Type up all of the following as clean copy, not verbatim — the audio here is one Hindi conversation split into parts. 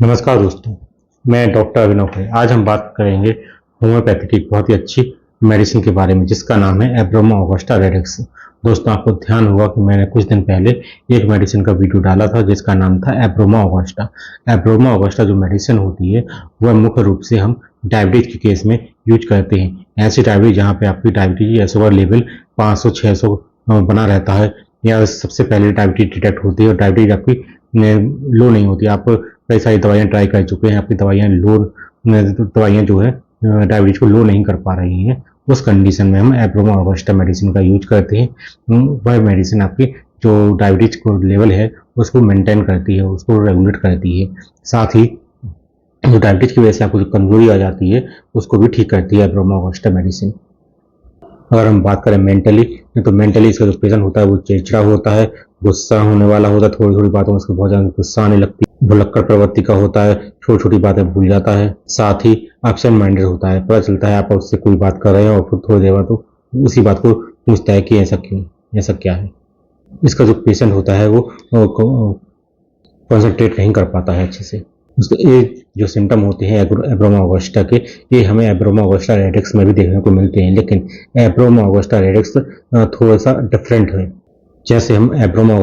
नमस्कार दोस्तों, मैं डॉक्टर अभिनव है। आज हम बात करेंगे होम्योपैथी की एक बहुत ही अच्छी मेडिसिन के बारे में जिसका नाम है एब्रोमा ऑगस्टा रेडेक्स। दोस्तों, आपको ध्यान होगा कि मैंने कुछ दिन पहले एक मेडिसिन का वीडियो डाला था जिसका नाम था एब्रोमा ऑगस्टा। एब्रोमा ऑगस्टा जो मेडिसिन होती है वह मुख्य रूप से हम डायबिटीज के केस में यूज करते हैं। ऐसी डायबिटीज जहाँ पे आपकी डायबिटीज या शुगर लेवल 500-600 बना रहता है, या सबसे पहले डायबिटीज डिटेक्ट होती है और डायबिटीज आपकी लो नहीं होती। आप कई सारी दवाइयाँ ट्राई कर चुके हैं, आपकी दवाइयाँ जो है डायबिटीज को लो नहीं कर पा रही हैं। उस कंडीशन में हम एब्रोमा ऑगस्टा मेडिसिन का यूज करते हैं। वह मेडिसिन आपकी जो डायबिटीज को लेवल है उसको मेंटेन करती है, उसको रेगुलेट करती है। साथ ही जो डायबिटीज की वजह से आपको जो कमजोरी आ जाती है उसको भी ठीक करती है एब्रोमा ऑगस्टा मेडिसिन। अगर हम बात करें मेंटली, तो मेंटली इसका जो पेशेंट होता है वो चिड़चिड़ा होता है, गुस्सा होने वाला होता है, थोड़ी थोड़ी बातों में उसको बहुत ज्यादा गुस्सा आने लगती है, भुलक्कड़ प्रवृत्ति का होता है, छोटी छोटी बातें भूल जाता है। साथ ही एब्सेंट माइंडेड होता है, पता चलता है आप उससे कोई बात कर रहे हैं और फिर थोड़ी देर बाद तो उसी बात को पूछता है कि ऐसा क्यों, ऐसा क्या है। इसका जो पेशेंट होता है वो कॉन्सेंट्रेट नहीं कर पाता है अच्छे से। उसके ये जो सिम्टम होते हैं एब्रोमा ऑगस्टा के, ये हमें एब्रोमा ऑगस्टा रेडेक्स में भी देखने को मिलते हैं, लेकिन एब्रोमा ऑगस्टा रेडेक्स थोड़ा सा डिफरेंट है। जैसे हम एब्रोमा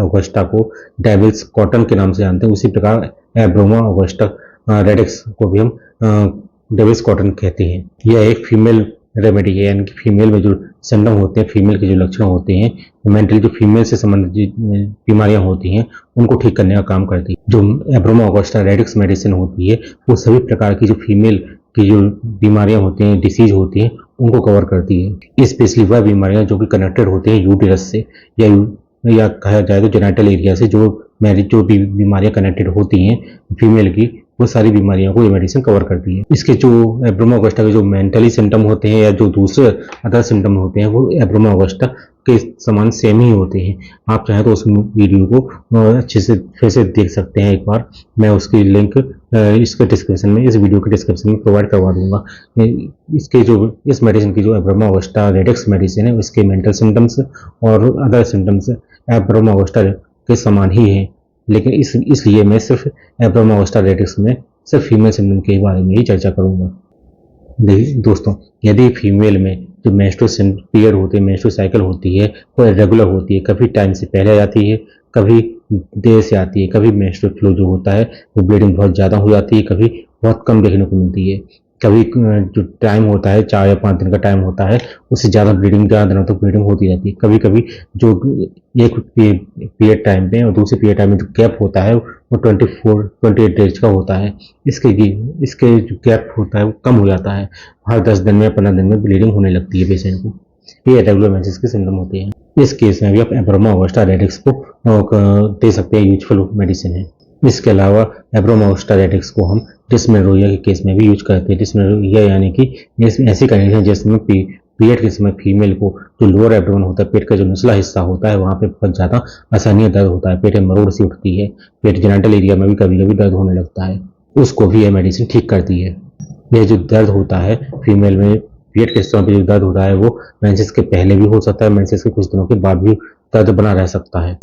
ऑगस्टा को डेविल्स कॉटन के नाम से जानते हैं, उसी प्रकार एब्रोमा ऑगस्टा रेडेक्स को भी हम डेविल्स कॉटन कहते हैं। यह एक फीमेल रेमेडी है, यानी कि फीमेल में जो सिम्टम होते हैं, फीमेल के जो लक्षण होते हैं, मेंटली जो फीमेल से संबंधित बीमारियां होती हैं उनको ठीक करने का काम करती है। जो एब्रोमा ऑगस्टा रेडेक्स मेडिसिन होती है वो सभी प्रकार की जो फीमेल की जो बीमारियां होती हैं, डिसीज होती हैं, उनको कवर करती है। स्पेशली वह बीमारियां जो कि कनेक्टेड होती हैं यूटेरस से या कहा जाए तो जेनिटल एरिया से, जो भी बीमारियां कनेक्टेड होती हैं फीमेल की, वो सारी बीमारियों को ये मेडिसिन कवर करती है। इसके जो एब्रोमा ऑगस्टा के जो मेंटली सिम्टम होते हैं या जो दूसरे अदर सिम्टम होते हैं वो एब्रोमा ऑगस्टा के समान सेम ही होते हैं। आप चाहें तो उस वीडियो को अच्छे से फिर से देख सकते हैं एक बार। मैं उसकी लिंक इसके डिस्क्रिप्शन में, इस वीडियो के डिस्क्रिप्शन में प्रोवाइड करवा दूंगा। इसके जो इस मेडिसिन की जो एब्रोमा ऑगस्टा रेडेक्स मेडिसिन है उसके मेंटल सिम्टम्स और अदर सिम्टम्स एब्रोमा ऑगस्टा के समान ही है, लेकिन इसलिए मैं सिर्फ एब्रोमा ऑगस्टा रेडेक्स में सिर्फ फीमेल सिम्टम के बारे में ही चर्चा करूंगा। दोस्तों, यदि फीमेल में जो मेंस्ट्रुअल पीरियड होती है, मेंस्ट्रुअल साइकिल होती है, वो इरेगुलर होती है, कभी टाइम से पहले आ जाती है, कभी देर से आती है, कभी मेंस्ट्रुअल फ्लो जो होता है वो ब्लीडिंग बहुत ज़्यादा हो जाती है, कभी बहुत कम देखने को मिलती है, कभी जो टाइम होता है 4 या 5 दिन का टाइम होता है उससे ज़्यादा ब्लीडिंग, ज़्यादा दिनों तक ब्लीडिंग होती रहती है। कभी कभी जो एक पीरियड टाइम पे और दूसरे पीरियड टाइम में जो गैप होता है वो 28 डेज का होता है। इसके जो गैप होता है वो कम हो जाता है, हर 10 दिन में 15 दिन में ब्लीडिंग होने लगती है पेशेंट को। ये इरेगुलर मेंसेस के सिम्टम होते हैं। इस केस में भी आप एब्रोमा ऑगस्टा रेडेक्स को दे सकते हैं, यूजफुल मेडिसिन है। इसके अलावा एब्रोमा ऑगस्टा रेडेक्स को हम डिस्मेनोरिया के केस में भी यूज करते हैं। डिस्मेनोरिया यानी कि ऐसी कंडीशन जिसमें पीरियड के समय फीमेल को जो लोअर एब्डोमेन होता है, पेट का जो निचला हिस्सा होता है, वहाँ पे बहुत ज़्यादा असहनीय दर्द होता है, पेट में मरोड़ सी उठती है, पेट जेनिटल एरिया में भी कभी कभी दर्द होने लगता है, उसको भी यह मेडिसिन ठीक करती है। यह जो दर्द होता है फीमेल में पीरियड के समय पे जो दर्द होता है वो मेंसेस के पहले भी हो सकता है, मेंसेस के कुछ दिनों के बाद भी दर्द बना रह सकता है।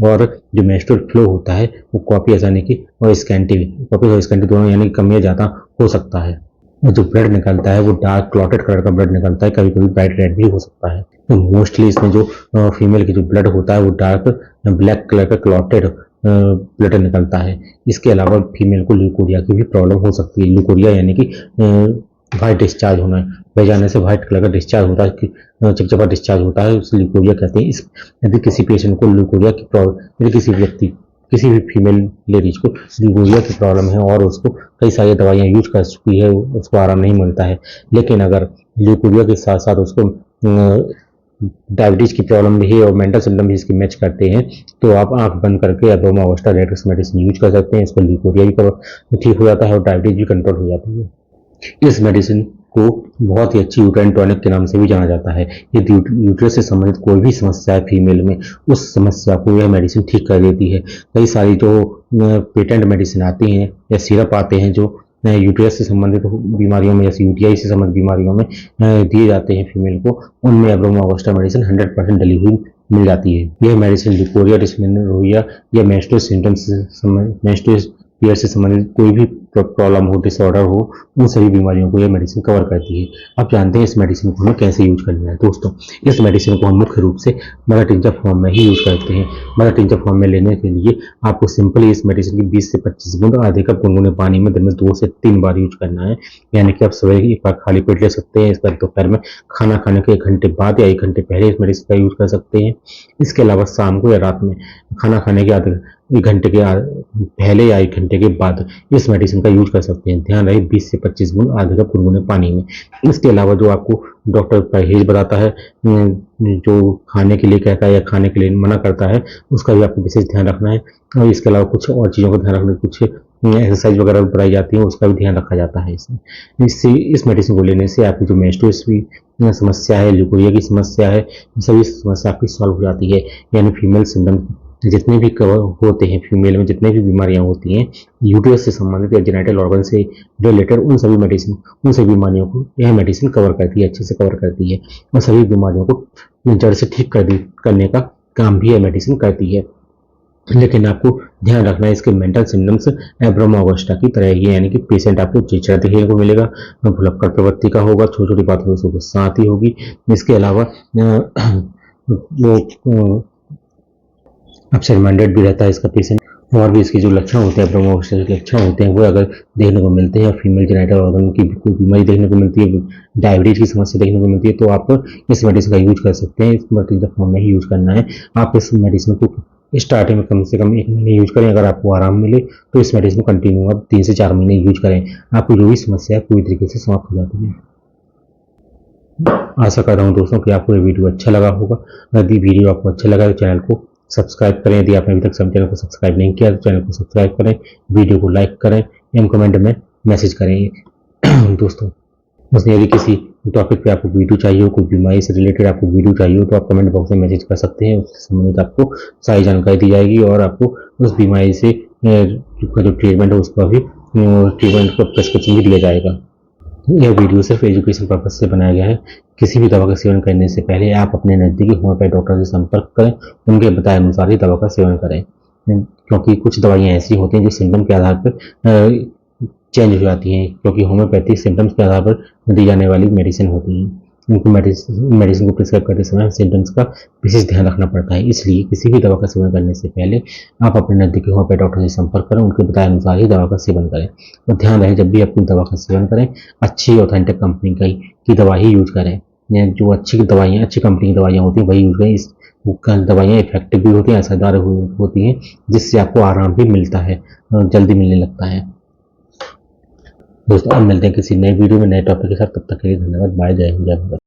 और जो मेंस्ट्रुअल फ्लो होता है वो कॉपियस यानी कि और स्कैंटी, कॉपियस और स्कैंटी दोनों यानी कि कम या ज़्यादा हो सकता है। और जो ब्लड निकलता है वो डार्क क्लॉटेड कलर का ब्लड निकलता है, कभी कभी ब्राइट रेड भी हो सकता है। तो मोस्टली इसमें जो फीमेल की जो ब्लड होता है वो डार्क ब्लैक कलर का क्लॉटेड ब्लड निकलता है। इसके अलावा फीमेल को ल्यूकोरिया की भी प्रॉब्लम हो सकती है। ल्यूकोरिया यानी कि व्हाइट डिस्चार्ज होना, बह जाने से व्हाइट कलर का डिस्चार्ज होता है, चिपचिपा डिस्चार्ज होता है, उसे ल्यूकोरिया कहते हैं। यदि किसी पेशेंट को ल्यूकोरिया की प्रॉब्लम, यदि किसी भी फीमेल लेडीज को ल्यूकोरिया की प्रॉब्लम है और उसको कई सारी दवाइयाँ यूज कर चुकी है, उसको आराम नहीं मिलता है, लेकिन अगर ल्यूकोरिया के साथ साथ उसको डायबिटीज की प्रॉब्लम भी है और मेंटल सिम्टम भी इसकी मैच करते हैं, तो आप आंख बंद करके एब्रोमा ऑगस्टा रेडेक्स मेडिसिन यूज कर सकते हैं। इसको ल्यूकोरिया भी ठीक हो जाता है और डायबिटीज भी कंट्रोल हो जाती है। इस मेडिसिन को बहुत ही अच्छी यूट्राइन टॉनिक के नाम से भी जाना जाता है। यदि यूट्रस से संबंधित कोई भी समस्या है फीमेल में, उस समस्या को यह मेडिसिन ठीक कर देती है। कई सारी जो पेटेंट मेडिसिन आती हैं या सिरप आते हैं जो यूट्रस से संबंधित बीमारियों में, जैसे यूटीआई से संबंधित बीमारियों में दिए जाते हैं फीमेल को, उनमें एब्रोमा ऑगस्टा मेडिसिन 100% डली हुई मिल जाती है। यह मेडिसिन लिकोरिया, डिस्मेनोरिया या मेंस्ट्रुअल सिम्टम्स मेंस्ट्रुअल पीरियड से संबंधित कोई भी प्रॉब्लम हो, डिसऑर्डर हो, उन सभी बीमारियों को यह मेडिसिन कवर करती है। आप जानते हैं इस मेडिसिन को हमें कैसे यूज करना है दोस्तों। इस मेडिसिन को हम मुख्य रूप से मदर टिंचर फॉर्म में ही यूज करते हैं। मदर टिंचर फॉर्म में लेने के लिए आपको सिंपली इस मेडिसिन की 20 से 25 बूंद आधे कप गुनगुने पानी में दिन में 2 से 3 बार यूज करना है। यानी कि आप सवेरे एक बार खाली पेट ले सकते हैं, इसका दोपहर में खाना खाने के 1 घंटे बाद या 1 घंटे पहले इस मेडिसिन का यूज कर सकते हैं। इसके अलावा शाम को या रात में खाना खाने के आधे 1 घंटे के पहले या 1 घंटे के बाद इस मेडिसिन का यूज कर सकते हैं। ध्यान रहे 20 से 25 बूंद आधे कप गुनगुने पानी में। इसके अलावा जो आपको डॉक्टर परहेज बताता है, जो खाने के लिए कहता है या खाने के लिए मना करता है, उसका भी आपको विशेष ध्यान रखना है। और इसके अलावा कुछ और चीज़ों का ध्यान रखना है, कुछ एक्सरसाइज वगैरह बताई जाती है, उसका भी ध्यान रखा जाता है इसमें। इससे इस मेडिसिन को लेने से आपकी जो मेंस्ट्रुअल समस्या है, लिकोरिया की समस्या है, सभी समस्या आपकी सॉल्व हो जाती है। यानी फीमेल सिम्टम जितने भी कवर होते हैं, फीमेल में जितने भी बीमारियां होती हैं यूट्रस से संबंधित या जेनिटल ऑर्गन से रिलेटेड, उन सभी बीमारियों को यह मेडिसिन कवर करती है, अच्छे से कवर करती है और सभी बीमारियों को जड़ से ठीक करने का काम भी यह मेडिसिन करती है। लेकिन आपको ध्यान रखना है इसके मेंटल सिम्टम्स एब्रोमा ऑगस्टा की तरह ही है, यानी कि पेशेंट आपको चिड़चिड़ा देखने को मिलेगा, भुलक्कड़ प्रवृत्ति का होगा, छोटी छोटी बातों से गुस्सा आती होगी। इसके अलावा वो अपसेट माइंडेड भी रहता है इसका पेशेंट। और भी इसके जो लक्षण होते हैं, एब्रोमा ऑगस्टा के लक्षण होते हैं, वो अगर देखने को मिलते हैं, फीमेल जेनिटल ऑर्गन की कोई बीमारी देखने को मिलती है, डायबिटीज की समस्या देखने को मिलती है, तो आप इस मेडिसिन का यूज कर सकते हैं। इस मेडिसिन फॉर्म में ही यूज करना है। आप इस मेडिसिन को स्टार्टिंग में कम से कम 1 महीने यूज करें। अगर आपको आराम मिले तो इस मेडिसिन को कंटिन्यू आप 3 से 4 महीने यूज करें। आपको जो भी समस्या है पूरी तरीके से समाप्त हो जाती है। आशा करता हूँ दोस्तों कि आपको ये वीडियो अच्छा लगा होगा। यदि वीडियो आपको अच्छा लगा तो चैनल को सब्सक्राइब करें। यदि आपने अभी तक चैनल को सब्सक्राइब नहीं किया तो चैनल को सब्सक्राइब करें, वीडियो को लाइक करें एवं कमेंट में मैसेज करें दोस्तों। उसने यदि किसी टॉपिक पे आपको वीडियो चाहिए हो, कोई बीमारी से रिलेटेड आपको वीडियो चाहिए हो, तो आप कमेंट बॉक्स में मैसेज कर सकते हैं। उससे संबंधित आपको सारी जानकारी दी जाएगी और आपको उस बीमारी से का जो ट्रीटमेंट है उसका भी ट्रीटमेंट का प्रिस्क्रिप्शन भी दिया जाएगा। यह वीडियो सिर्फ एजुकेशन पर्पज से बनाया गया है। किसी भी दवा का सेवन करने से पहले आप अपने नज़दीकी होम्योपैथ डॉक्टर से संपर्क करें, उनके बताए अनुसार ही दवा का सेवन करें, क्योंकि कुछ दवाइयाँ ऐसी होती हैं जो सिम्टम के आधार पर चेंज हो जाती हैं, क्योंकि होम्योपैथी सिम्टम्स के आधार पर दी जाने वाली मेडिसिन होती हैं। उनको मेडिसिन को प्रिस्क्राइब करते समय सिम्टम्स का विशेष ध्यान रखना पड़ता है। इसलिए किसी भी दवा का सेवन करने से पहले आप अपने नज़दीकी होम्योपैथ डॉक्टर से संपर्क करें, उनके बताए अनुसार ही दवा का सेवन करें। और ध्यान रहे जब भी आप कोई दवा का सेवन करें, अच्छी ऑथेंटिक कंपनी की दवा ही यूज करें। जो अच्छी दवाइयाँ, अच्छी कंपनी की दवाइयाँ होती हैं वही यूज करें। इस दवाइयाँ इफेक्टिव भी होती हैं, असरदार होती हैं, जिससे आपको आराम भी मिलता है, जल्दी मिलने लगता है। दोस्तों अब मिलते हैं किसी नए वीडियो में नए टॉपिक के साथ। तब तक के लिए धन्यवाद। बाय, जय हिंद, जय भारत।